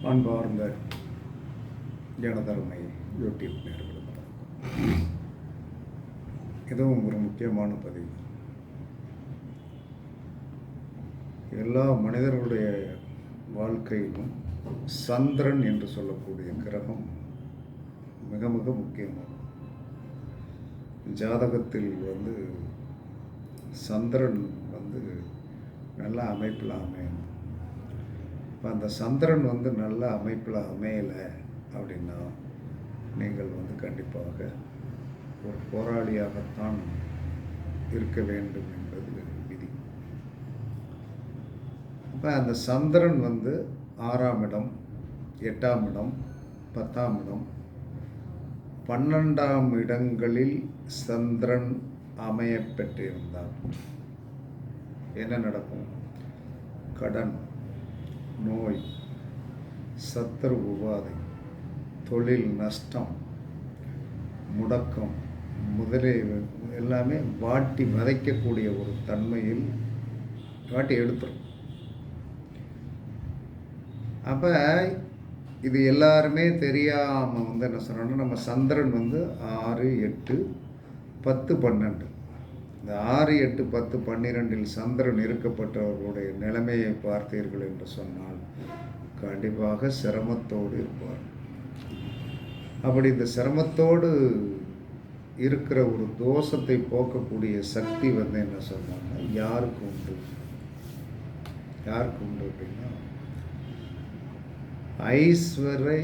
அன்பார்ந்த ஜனதர்மை யூடியூப் நேயர்களுக்கு இதுவும் ஒரு முக்கியமான பதிவு. எல்லா மனிதர்களுடைய வாழ்க்கையிலும் சந்திரன் என்று சொல்லக்கூடிய கிரகம் மிக மிக முக்கியமானது. ஜாதகத்தில் சந்திரன் நல்ல அமைப்பில் அமையணும். இப்போ அந்த சந்திரன் நல்ல அமைப்பில் அமையலை அப்படின்னா நீங்கள் கண்டிப்பாக ஒரு போராளியாகத்தான் இருக்க வேண்டும் என்பது விதி. இப்போ அந்த சந்திரன் 6ஆம் இடம், 8ஆம் இடம், 10ஆம் இடம், 12ஆம் இடங்களில் சந்திரன் அமைய பெற்றிருந்தால் என்ன நடக்கும்? கடன், நோய், சத்துரு உபாதை, தொழில் நஷ்டம், முடக்கம் முதலிய எல்லாமே வாட்டி வதைக்கக்கூடிய ஒரு தன்மையில் வாட்டி எடுத்துரும். அப்போ இது எல்லாருமே தெரியாமல் என்ன சொன்னோன்னா, நம்ம சந்திரன் 6, 8, 10, 12 இந்த 6, 8, 10, 12 சந்திரன் இருக்கப்பட்டவர்களுடைய நிலைமையை பார்த்தீர்கள் என்று சொன்னால் கண்டிப்பாக சிரமத்தோடு இருப்பார். அப்படி இந்த சிரமத்தோடு இருக்கிற ஒரு தோஷத்தை போக்கக்கூடிய சக்தி என்ன சொன்னாங்க, யாருக்கு உண்டு? யாருக்கு உண்டு அப்படின்னா ஐஸ்வர்ய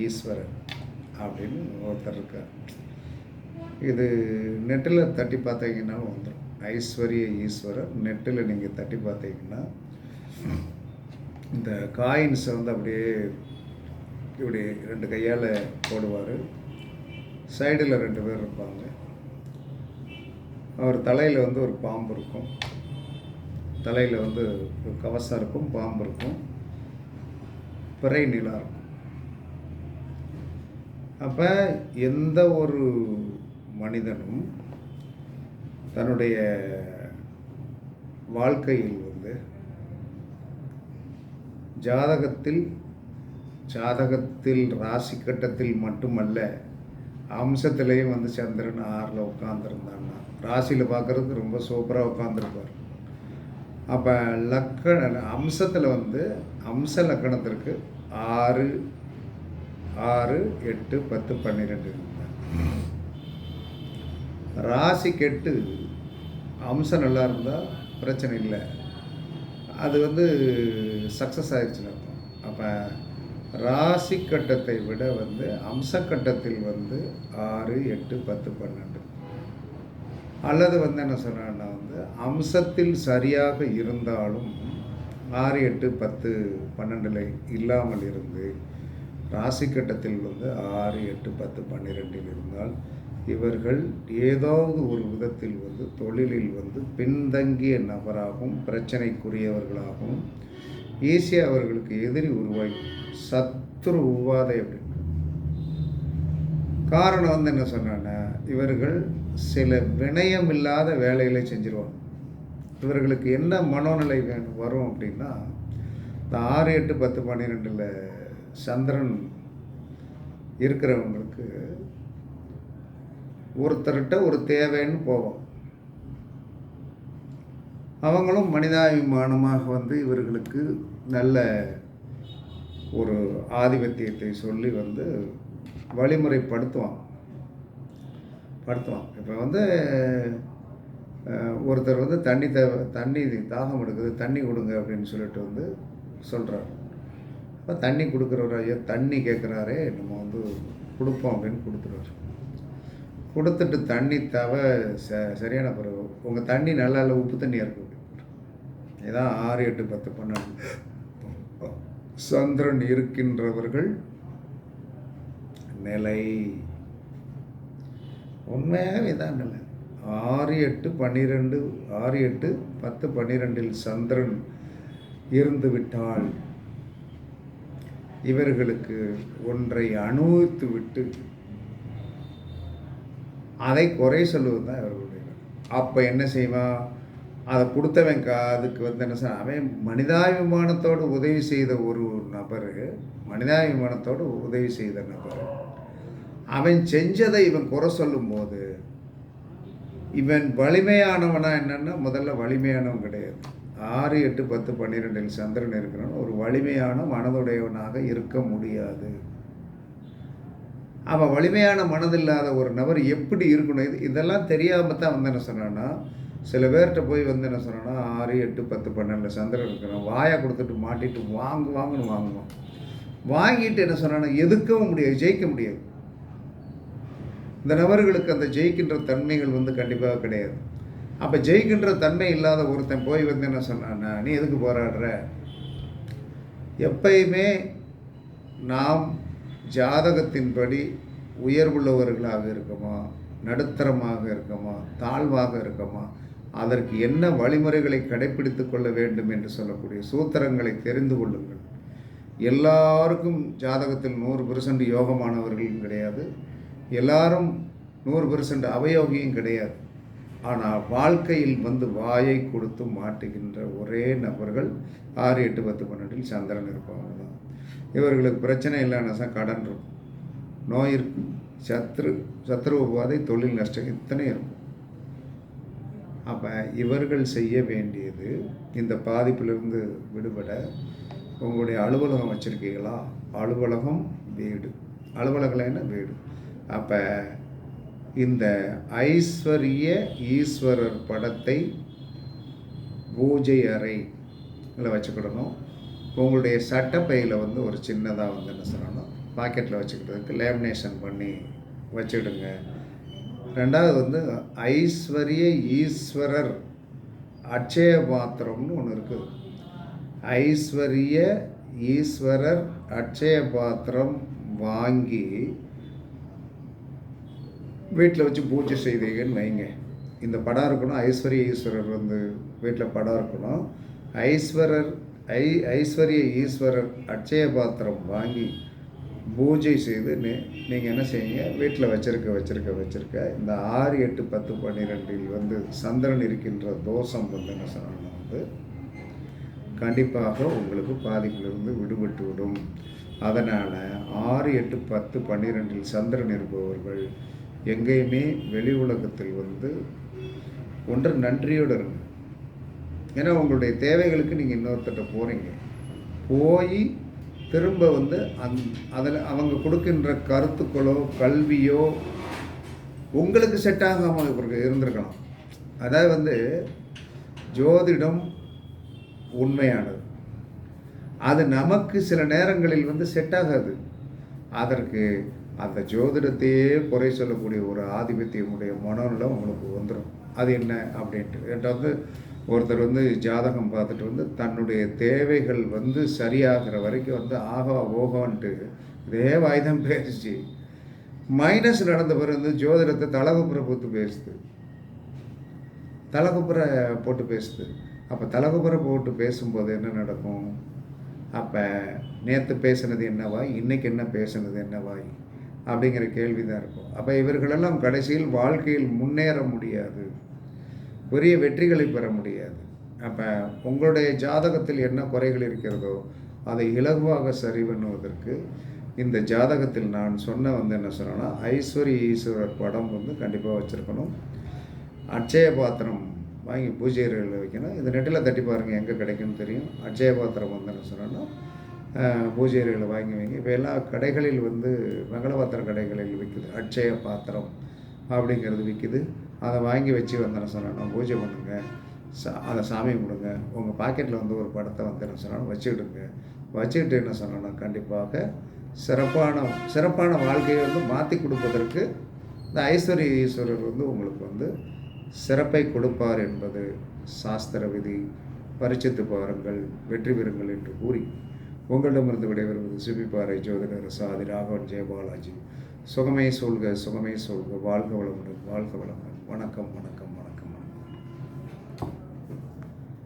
ஈஸ்வரர் அப்படின்னு ஒருத்தர் இருக்கார். இது நெட்டில் தட்டி பார்த்தீங்கன்னாலும் வந்துடும். ஐஸ்வர்ய ஈஸ்வரர் நெட்டில் நீங்கள் தட்டி பார்த்தீங்கன்னா இந்த காயின்ஸை அப்படியே இப்படி 2 கையால் போடுவார். சைடில் 2 பேர் இருப்பாங்க. அவர் தலையில் ஒரு பாம்பு இருக்கும். தலையில் ஒரு கவசம் இருக்கும், பாம்பு இருக்கும், பிறை நிலா இருக்கும். அப்போ எந்த ஒரு மனிதனும் தன்னுடைய வாழ்க்கையில் ஜாதகத்தில் ராசி கட்டத்தில் மட்டுமல்ல, அம்சத்திலையும் சந்திரன் 6ல் உட்காந்துருந்தான்னா ராசியில் பார்க்குறதுக்கு ரொம்ப சூப்பராக உட்காந்துருப்பார். அப்போ அம்சத்தில் அம்ச லக்கணத்திற்கு 6, 8, 10, 12 இருந்தார். ராசி கெட்டு அம்சம் நல்லா இருந்தால் பிரச்சனை இல்லை, அது சக்ஸஸ் ஆகிடுச்சுன்னு அர்த்தம். அப்போ ராசி கட்டத்தை விட அம்ச கட்டத்தில் 6, 8, 10, 12 அல்லது என்ன சொல்கிறேன்னா அம்சத்தில் சரியாக இருந்தாலும் 6, 8, 10, 12 இல்லாமல் இருந்து ராசி கட்டத்தில் 6, 8, 10, 12 இருந்தால் இவர்கள் ஏதாவது ஒரு விதத்தில் தொழிலில் பின்தங்கிய நபராகவும் பிரச்சனைக்குரியவர்களாகவும் ஈஸியாக அவர்களுக்கு எதிரி உருவாகி சத்துரு உபாதை அப்படின்னு. காரணம் என்ன சொன்னான்னா, இவர்கள் சில வினயமில்லாத வேலைகளை செஞ்சிருவாங்க. இவர்களுக்கு என்ன மனோநிலை வரும் அப்படின்னா, இந்த 6, 8, 10, 12 சந்திரன் இருக்கிறவங்களுக்கு ஒருத்தர்கிட்ட ஒரு தேவைன்னு போவோம். அவங்களும் மனிதாபிமானமாக இவர்களுக்கு நல்ல ஒரு ஆதிபத்தியத்தை சொல்லி வழிமுறைப்படுத்துவான். இப்போ ஒருத்தர் தண்ணி தாகம் எடுக்குது, தண்ணி கொடுங்க அப்படின்னு சொல்லிட்டு சொல்கிறார். இப்போ தண்ணி கொடுக்குறவர், ஐயா தண்ணி கேட்குறாரே, நம்ம கொடுப்போம் அப்படின்னு கொடுத்துருவார். கொடுத்துட்டு தண்ணி சரியான பிறகு உங்கள் தண்ணி நல்லா இல்லை, உப்பு தண்ணியாக இருக்கும். இதான் 6, 8, 10, 12 சந்திரன் இருக்கின்றவர்கள் நிலை. உண்மையாகவே இதான் நிலை. 6, 8, 12 6, 8, 10, 12 சந்திரன் இருந்து விட்டால் இவர்களுக்கு ஒன்றை அனுபவித்து விட்டு அதை குறை சொல்லுவது தான் இவர்களுடைய. அப்போ என்ன செய்வான்? அதை கொடுத்தவன் அதுக்கு வந்து என்ன சார், அவன் மனிதாபிமானத்தோடு உதவி செய்த ஒரு நபர், மனிதாபிமானத்தோடு உதவி செய்த நபர், அவன் செஞ்சதை இவன் குறை சொல்லும்போது இவன் வலிமையானவனா என்னன்னா, முதல்ல வலிமையானவன் கிடையாது. 6, 8, 10, 12 சந்திரன் இருக்கிறவன் ஒரு வலிமையான மனதுடையவனாக இருக்க முடியாது. அவன் வலிமையான மனதில்லாத ஒரு நபர் எப்படி இருக்கணும், இதெல்லாம் தெரியாமல் தான் வந்து என்ன சொன்னான்னா, சில பேர்கிட்ட போய் வந்து என்ன சொன்னான்னா 6, 8, 10, 12 சந்திரன் இருக்கிறான், வாயை கொடுத்துட்டு மாட்டிட்டு வாங்குன்னு வாங்குவான். வாங்கிட்டு என்ன சொன்னான்னா எதுக்கவும் முடியாது, ஜெயிக்க முடியாது. இந்த நபர்களுக்கு அந்த ஜெயிக்கின்ற தன்மைகள் வந்து கண்டிப்பாக கிடையாது. அப்போ ஜெயிக்கின்ற தன்மை இல்லாத ஒருத்தன் போய் வந்து என்ன சொன்னான்னா, நீ எதுக்கு போராடுற? எப்பயுமே நாம் ஜாதகத்தின்படி உயர்வுள்ளவர்களாக இருக்கோமா, நடுத்தரமாக இருக்கோமா, தாழ்வாக இருக்கோமா, அதற்கு என்ன வழிமுறைகளை கடைப்பிடித்து கொள்ள வேண்டும் என்று சொல்லக்கூடிய சூத்திரங்களை தெரிந்து கொள்ளுங்கள். எல்லாருக்கும் ஜாதகத்தில் 100% யோகமானவர்களும் கிடையாது, எல்லாரும் 100% அவயோகியும் கிடையாது. ஆனால் வாழ்க்கையில் வந்து வாயை கொடுத்து மாட்டுகின்ற ஒரே நபர்கள் 6, 8, 10, 12 சந்திரன் இருப்பவங்க தான். இவர்களுக்கு பிரச்சனை இல்லைன்னா கடன் இருக்கும், நோய் இருக்கும், சத்ரு உபாதை, தொழில் நஷ்டம், இத்தனை இருக்கும். அப்போ இவர்கள் செய்ய வேண்டியது, இந்த பாதிப்பிலிருந்து விடுபட உங்களுடைய அலுவலகம் வச்சுருக்கீங்களா, அலுவலகம் வீடு, அலுவலகம் என்ன வீடு, அப்போ இந்த ஐஸ்வர்ய ஈஸ்வரர் படத்தை பூஜை அறையில் வச்சுக்கிடணும். உங்களுடைய சட்டப்பையில் வந்து ஒரு சின்னதாக வந்து என்ன சொல்லணும், பாக்கெட்டில் வச்சுக்கிட்டதுக்கு லேமினேஷன் பண்ணி வச்சுக்கிடுங்க. ரெண்டாவது வந்து ஐஸ்வர்ய ஈஸ்வரர் அட்சய பாத்திரம்னு ஒன்று இருக்குது. ஐஸ்வர்ய ஈஸ்வரர் அட்சய பாத்திரம் வாங்கி வீட்டில் வச்சு பூஜை செய்தீங்கன்னு வைங்க. இந்த படம் இருக்கணும், ஐஸ்வர்ய ஈஸ்வரர் வந்து வீட்டில் படம் இருக்கணும். ஐஸ்வர்ய ஈஸ்வரர் அட்சய பாத்திரம் வாங்கி பூஜை செய்து நீங்கள் என்ன செய்யுங்க, வீட்டில் வச்சிருக்க இந்த 6, 8, 10, 12 வந்து சந்திரன் இருக்கின்ற தோஷம் வந்து என்ன சொல்லணும் வந்து கண்டிப்பாக உங்களுக்கு பாதிப்பிலிருந்து விடுபட்டு விடும். அதனால் 6, 8, 10, 12 சந்திரன் இருப்பவர்கள் எங்கேயுமே வெளி உலகத்தில் வந்து ஒன்று நன்றியோடு இருங்க. ஏன்னா உங்களுடைய தேவைகளுக்கு நீங்கள் இன்னொருத்தட்ட போகிறீங்க, போய் திரும்ப வந்து அதில் அவங்க கொடுக்கின்ற கருத்துக்களோ கல்வியோ உங்களுக்கு செட் ஆகாமல் இருந்திருக்கலாம். அதாவது வந்து ஜோதிடம் உண்மையானது, அது நமக்கு சில நேரங்களில் வந்து செட் ஆகாது. அதற்கு அந்த ஜோதிடத்தையே குறை சொல்லக்கூடிய ஒரு ஆதிபத்தியமுடைய மனோநிலை உங்களுக்கு வந்துடும். அது என்ன அப்படின்ட்டு என்கிட்ட வந்து ஒருத்தர் வந்து ஜாதகம் பார்த்துட்டு வந்து தன்னுடைய தேவைகள் வந்து சரியாகிற வரைக்கும் வந்து ஆகா ஓகோன்ட்டு இதே வாய்தான் பேசிச்சு. மைனஸ் நடந்த பிறகு வந்து ஜோதிடத்தை தலகுப்புற போட்டு பேசுது. அப்போ தலகுப்புற போட்டு பேசும்போது என்ன நடக்கும், அப்போ நேற்று பேசுனது என்னவாய், இன்றைக்கி என்ன பேசுனது என்னவாய் அப்படிங்கிற கேள்வி தான் இருக்கும். அப்போ இவர்களெல்லாம் கடைசியில் வாழ்க்கையில் முன்னேற முடியாது, பெரிய வெற்றிகளை பெற முடியாது. அப்போ உங்களுடைய ஜாதகத்தில் என்ன குறைகள் இருக்கிறதோ அதை இலகுவாக சரி பண்ணுவதற்கு இந்த ஜாதகத்தில் நான் சொன்ன வந்து என்ன சொன்னேன்னா, ஐஸ்வர்ய ஈஸ்வரர் படம் வந்து கண்டிப்பாக வச்சுருக்கணும். அட்சய பாத்திரம் வாங்கி பூஜை அறையில் வைக்கணும். இது நெட்டில் தட்டி பாருங்கள், எங்கே கிடைக்கும்னு தெரியும். அட்சய பாத்திரம் வந்து என்ன சொன்னோன்னா பூஜை அறையில் வாங்கி வைங்க. இப்போ எல்லா கடைகளில் வந்து மங்களபாத்திர கடைகளில் விற்குது, அட்சய பாத்திரம் அப்படிங்கிறது விற்குது. அதை வாங்கி வச்சு வந்து என்ன சொன்னோன்னா பூஜை பண்ணுங்கள், அதை சாமி கொடுங்க. உங்கள் பாக்கெட்டில் வந்து ஒரு படத்தை வந்து என்ன சொன்னாலும் வச்சுக்கிட்டு என்ன சொன்னோன்னா கண்டிப்பாக சிறப்பான வாழ்க்கையை வந்து மாற்றி கொடுப்பதற்கு இந்த ஐஸ்வர்ய ஈஸ்வரர் வந்து உங்களுக்கு வந்து சிறப்பை கொடுப்பார் என்பது சாஸ்திர விதி. பரிச்சித்து பாருங்கள், வெற்றி பெறுங்கள் என்று கூறி உங்களிடமிருந்து விடைபெறுவது சிபிபாறை ஜோதிடர் சாதி ராகவன் ஜெயபாலாஜி. சுகமே சொல்க, வாழ்க வளமுடன், வணக்கம்.